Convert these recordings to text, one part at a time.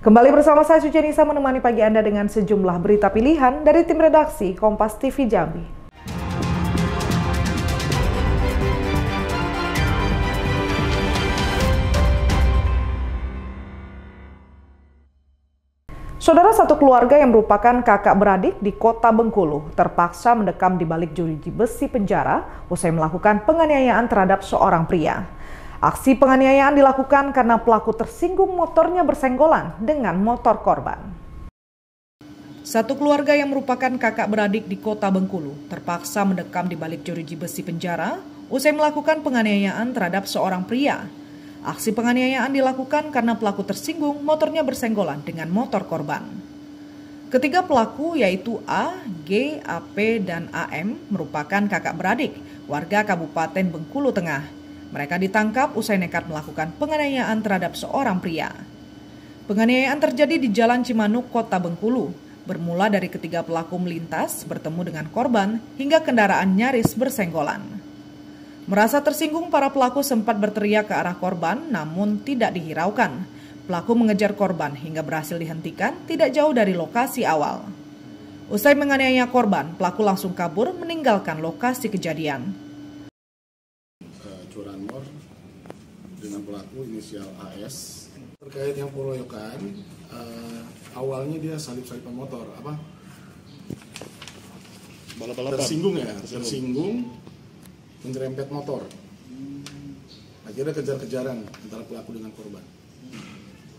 Kembali bersama saya Suci Nisa menemani pagi Anda dengan sejumlah berita pilihan dari tim redaksi Kompas TV Jambi. Saudara satu keluarga yang merupakan kakak beradik di Kota Bengkulu terpaksa mendekam di balik jeruji besi penjara usai melakukan penganiayaan terhadap seorang pria. Aksi penganiayaan dilakukan karena pelaku tersinggung motornya bersenggolan dengan motor korban. Satu keluarga yang merupakan kakak beradik di Kota Bengkulu terpaksa mendekam di balik jeruji besi penjara usai melakukan penganiayaan terhadap seorang pria. Aksi penganiayaan dilakukan karena pelaku tersinggung motornya bersenggolan dengan motor korban. Ketiga pelaku yaitu A, G, AP, dan AM merupakan kakak beradik warga Kabupaten Bengkulu Tengah. Mereka ditangkap usai nekat melakukan penganiayaan terhadap seorang pria. Penganiayaan terjadi di Jalan Cimanuk, Kota Bengkulu. Bermula dari ketiga pelaku melintas, bertemu dengan korban, hingga kendaraan nyaris bersenggolan. Merasa tersinggung, para pelaku sempat berteriak ke arah korban, namun tidak dihiraukan. Pelaku mengejar korban hingga berhasil dihentikan tidak jauh dari lokasi awal. Usai menganiaya korban, pelaku langsung kabur meninggalkan lokasi kejadian. Curanmor dengan pelaku inisial AS terkait yang pengeroyokan. Awalnya dia salip-salipan motor tersinggung menyerempet motor, akhirnya kejar-kejaran antara pelaku dengan korban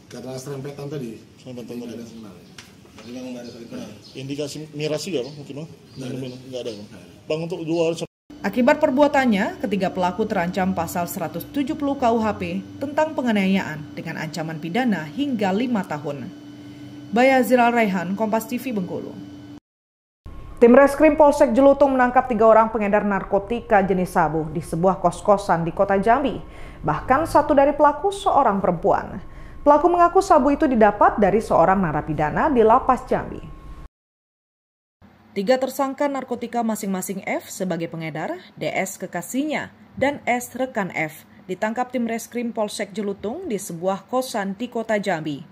karena serempetan tadi. Indikasi miras juga bang, mungkin bang? Nggak ada bang untuk dua. Akibat perbuatannya, ketiga pelaku terancam pasal 170 KUHP tentang penganiayaan dengan ancaman pidana hingga 5 tahun. Bayazir Al-Raihan, Kompas TV Bengkulu. Tim Reskrim Polsek Jelutung menangkap 3 orang pengedar narkotika jenis sabu di sebuah kos-kosan di Kota Jambi. Bahkan satu dari pelaku seorang perempuan. Pelaku mengaku sabu itu didapat dari seorang narapidana di Lapas Jambi. 3 tersangka narkotika masing-masing F sebagai pengedar, DS kekasihnya, dan S rekan F ditangkap tim Reskrim Polsek Jelutung di sebuah kosan di Kota Jambi.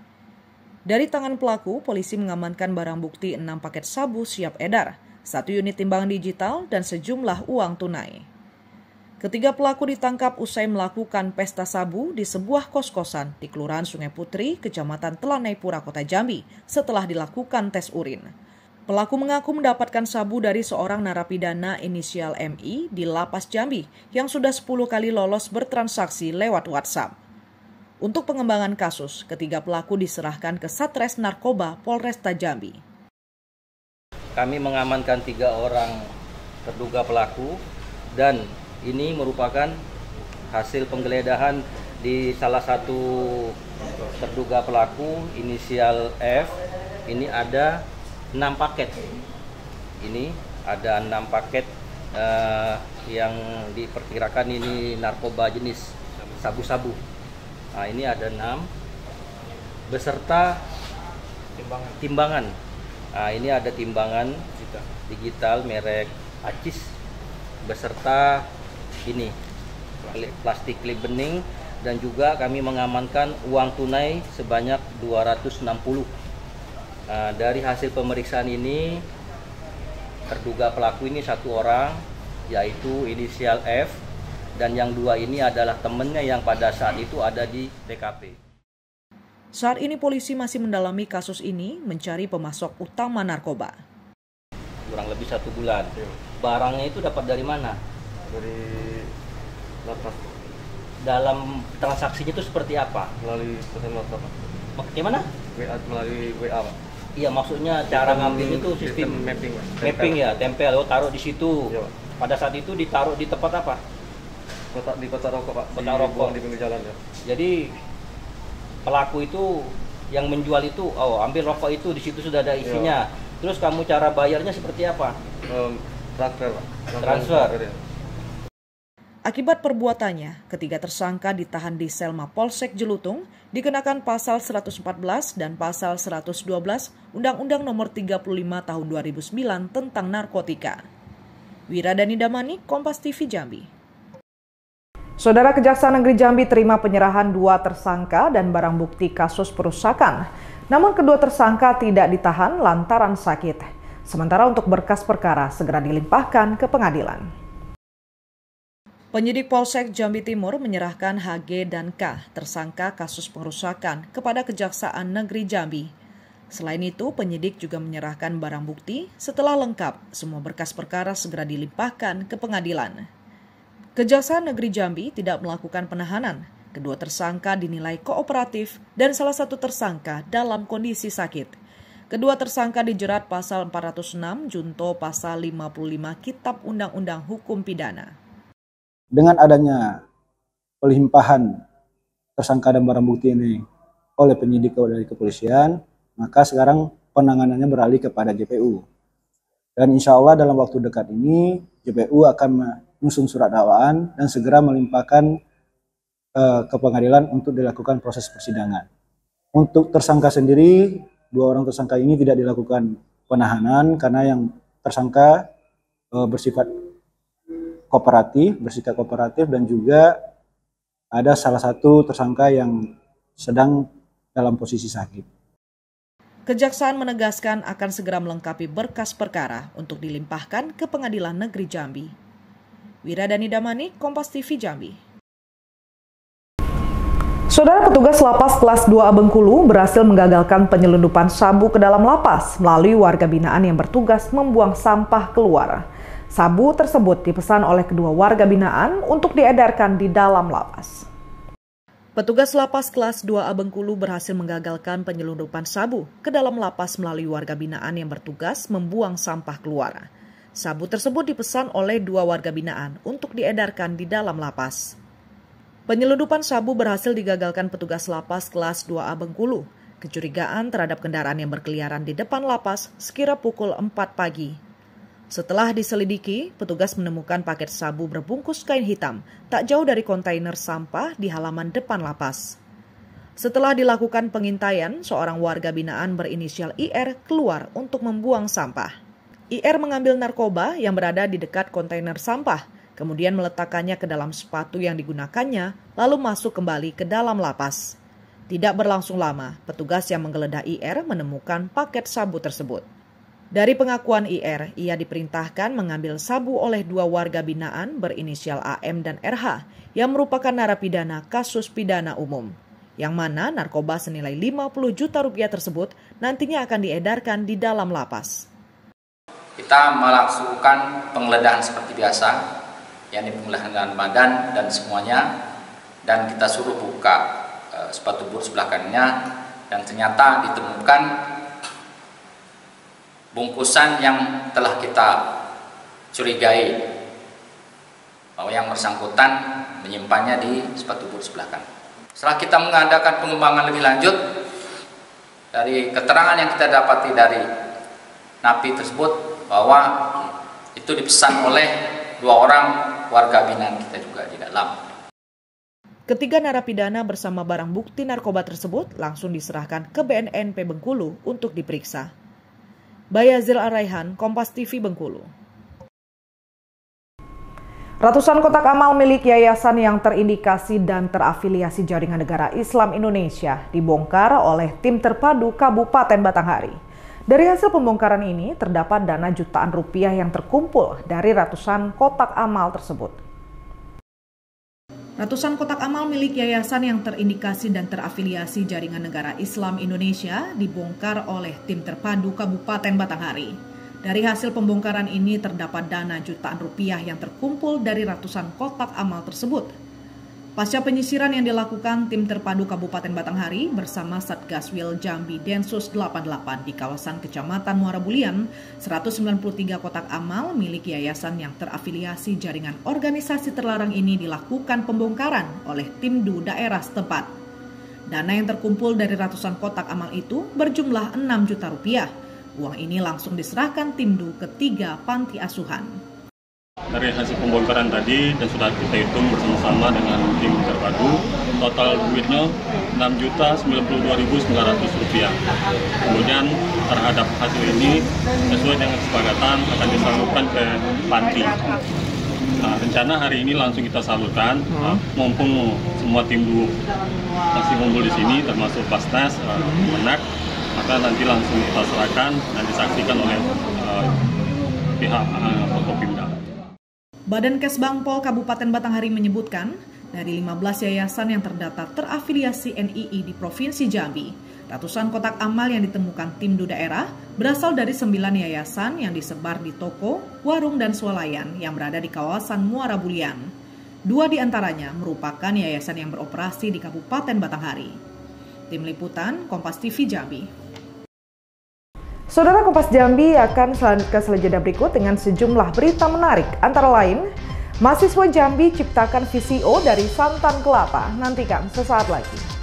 Dari tangan pelaku, polisi mengamankan barang bukti 6 paket sabu siap edar, 1 unit timbangan digital, dan sejumlah uang tunai. Ketiga pelaku ditangkap usai melakukan pesta sabu di sebuah kos-kosan di Kelurahan Sungai Putri, Kecamatan Telanai-Pura, Kota Jambi, setelah dilakukan tes urin. Pelaku mengaku mendapatkan sabu dari seorang narapidana inisial MI di Lapas Jambi yang sudah 10 kali lolos bertransaksi lewat WhatsApp. Untuk pengembangan kasus, ketiga pelaku diserahkan ke Satres Narkoba Polresta Jambi. Kami mengamankan 3 orang terduga pelaku dan ini merupakan hasil penggeledahan di salah satu terduga pelaku inisial F. Ini ada 6 paket. Ini ada 6 paket yang diperkirakan ini narkoba jenis sabu-sabu. Nah, ini ada 6 beserta timbangan. Nah, ini ada timbangan digital merek Acis beserta ini plastik klip bening, dan juga kami mengamankan uang tunai sebanyak 260. Dari hasil pemeriksaan ini, terduga pelaku ini 1 orang, yaitu inisial F, dan yang 2 ini adalah temannya yang pada saat itu ada di TKP. Saat ini polisi masih mendalami kasus ini, mencari pemasok utama narkoba. Kurang lebih 1 bulan. Barangnya itu dapat dari mana? Dari lapas. Dalam transaksinya itu seperti apa? Melalui pesan WhatsApp. Gimana? Melalui WA, Pak. Iya, maksudnya cara ngambil itu sistem mapping ya, tempel, taruh di situ. Ya, pada saat itu ditaruh di tempat apa? Di kotak rokok, Pak. Kotak rokok di pinggir jalan ya. Jadi pelaku itu yang menjual itu, ambil rokok itu, di situ sudah ada isinya. Ya. Terus kamu cara bayarnya seperti apa? Transfer, Pak. Transfer. Ya. Akibat perbuatannya, ketiga tersangka ditahan di sel Mapolsek Jelutung dikenakan pasal 114 dan pasal 112 Undang-Undang Nomor 35 Tahun 2009 tentang narkotika. Wiradani Damani, Kompas TV Jambi. Saudara, Kejaksaan Negeri Jambi terima penyerahan 2 tersangka dan barang bukti kasus perusakan. Namun kedua tersangka tidak ditahan lantaran sakit. Sementara untuk berkas perkara segera dilimpahkan ke pengadilan. Penyidik Polsek Jambi Timur menyerahkan HG dan K, tersangka kasus pengerusakan, kepada Kejaksaan Negeri Jambi. Selain itu, penyidik juga menyerahkan barang bukti. Setelah lengkap, semua berkas perkara segera dilimpahkan ke pengadilan. Kejaksaan Negeri Jambi tidak melakukan penahanan. Kedua tersangka dinilai kooperatif dan salah satu tersangka dalam kondisi sakit. Kedua tersangka dijerat pasal 406 junto pasal 55 Kitab Undang-Undang Hukum Pidana. Dengan adanya pelimpahan tersangka dan barang bukti ini oleh penyidik dari kepolisian, maka sekarang penanganannya beralih kepada JPU. Dan insya Allah dalam waktu dekat ini JPU akan menyusun surat dakwaan dan segera melimpahkan ke pengadilan untuk dilakukan proses persidangan. Untuk tersangka sendiri, dua orang tersangka ini tidak dilakukan penahanan karena yang tersangka bersikap kooperatif dan juga ada salah satu tersangka yang sedang dalam posisi sakit. Kejaksaan menegaskan akan segera melengkapi berkas perkara untuk dilimpahkan ke Pengadilan Negeri Jambi. Wiradani Damani, Kompas TV Jambi. Saudara petugas lapas kelas 2A Bengkulu berhasil menggagalkan penyelundupan sabu ke dalam lapas melalui warga binaan yang bertugas membuang sampah keluar. Sabu tersebut dipesan oleh kedua warga binaan untuk diedarkan di dalam lapas. Petugas lapas kelas 2A Bengkulu berhasil menggagalkan penyelundupan sabu ke dalam lapas melalui warga binaan yang bertugas membuang sampah keluar. Sabu tersebut dipesan oleh dua warga binaan untuk diedarkan di dalam lapas. Penyelundupan sabu berhasil digagalkan petugas lapas kelas 2A Bengkulu. Kecurigaan terhadap kendaraan yang berkeliaran di depan lapas sekira pukul 4 pagi. Setelah diselidiki, petugas menemukan paket sabu berbungkus kain hitam tak jauh dari kontainer sampah di halaman depan lapas. Setelah dilakukan pengintaian, seorang warga binaan berinisial IR keluar untuk membuang sampah. IR mengambil narkoba yang berada di dekat kontainer sampah, kemudian meletakkannya ke dalam sepatu yang digunakannya, lalu masuk kembali ke dalam lapas. Tidak berlangsung lama, petugas yang menggeledah IR menemukan paket sabu tersebut. Dari pengakuan IR, ia diperintahkan mengambil sabu oleh dua warga binaan berinisial AM dan RH yang merupakan narapidana kasus pidana umum. Yang mana narkoba senilai 50 juta rupiah tersebut nantinya akan diedarkan di dalam lapas. Kita melakukan penggeledahan seperti biasa, yakni penggeledahan badan dan semuanya, dan kita suruh buka sepatu boot sebelah kanannya, dan ternyata ditemukan bungkusan yang telah kita curigai bahwa yang bersangkutan menyimpannya di sepatu boot sebelah kanan. Setelah kita mengadakan pengembangan lebih lanjut, dari keterangan yang kita dapati dari napi tersebut bahwa itu dipesan oleh dua orang warga binaan kita juga di dalam. Ketiga narapidana bersama barang bukti narkoba tersebut langsung diserahkan ke BNNP Bengkulu untuk diperiksa. Bayazil Araihan, Kompas TV Bengkulu. Ratusan kotak amal milik yayasan yang terindikasi dan terafiliasi Jaringan Negara Islam Indonesia dibongkar oleh tim terpadu Kabupaten Batanghari. Dari hasil pembongkaran ini terdapat dana jutaan rupiah yang terkumpul dari ratusan kotak amal tersebut. Ratusan kotak amal milik yayasan yang terindikasi dan terafiliasi Jaringan Negara Islam Indonesia dibongkar oleh tim terpadu Kabupaten Batanghari. Dari hasil pembongkaran ini terdapat dana jutaan rupiah yang terkumpul dari ratusan kotak amal tersebut. Pasca penyisiran yang dilakukan tim terpadu Kabupaten Batanghari bersama Satgaswil Jambi Densus 88 di kawasan Kecamatan Muara Bulian, 193 kotak amal milik yayasan yang terafiliasi jaringan organisasi terlarang ini dilakukan pembongkaran oleh tim DU daerah setempat. Dana yang terkumpul dari ratusan kotak amal itu berjumlah 6 juta rupiah. Uang ini langsung diserahkan tim DU ke 3 panti asuhan. Dari hasil pembongkaran tadi dan sudah kita hitung bersama-sama dengan tim terpadu, total duitnya Rp6.092.900. Kemudian terhadap hasil ini sesuai dengan kesepakatan akan disalurkan ke panti. Rencana hari ini langsung kita salurkan, mumpung semua tim DU masih ngumpul di sini, termasuk Basnas, Menak, maka nanti langsung kita serahkan dan disaksikan oleh pihak Forkopimda. Badan Kesbangpol Kabupaten Batanghari menyebutkan, dari 15 yayasan yang terdaftar terafiliasi NII di Provinsi Jambi, ratusan kotak amal yang ditemukan tim DU daerah berasal dari 9 yayasan yang disebar di toko, warung, dan swalayan yang berada di kawasan Muara Bulian. 2 diantaranya merupakan yayasan yang beroperasi di Kabupaten Batanghari. Tim Liputan, Kompas TV Jambi. Saudara, Kompas Jambi akan ke selanjutnya berikut dengan sejumlah berita menarik, antara lain mahasiswa Jambi ciptakan VCO dari santan kelapa. Nantikan sesaat lagi.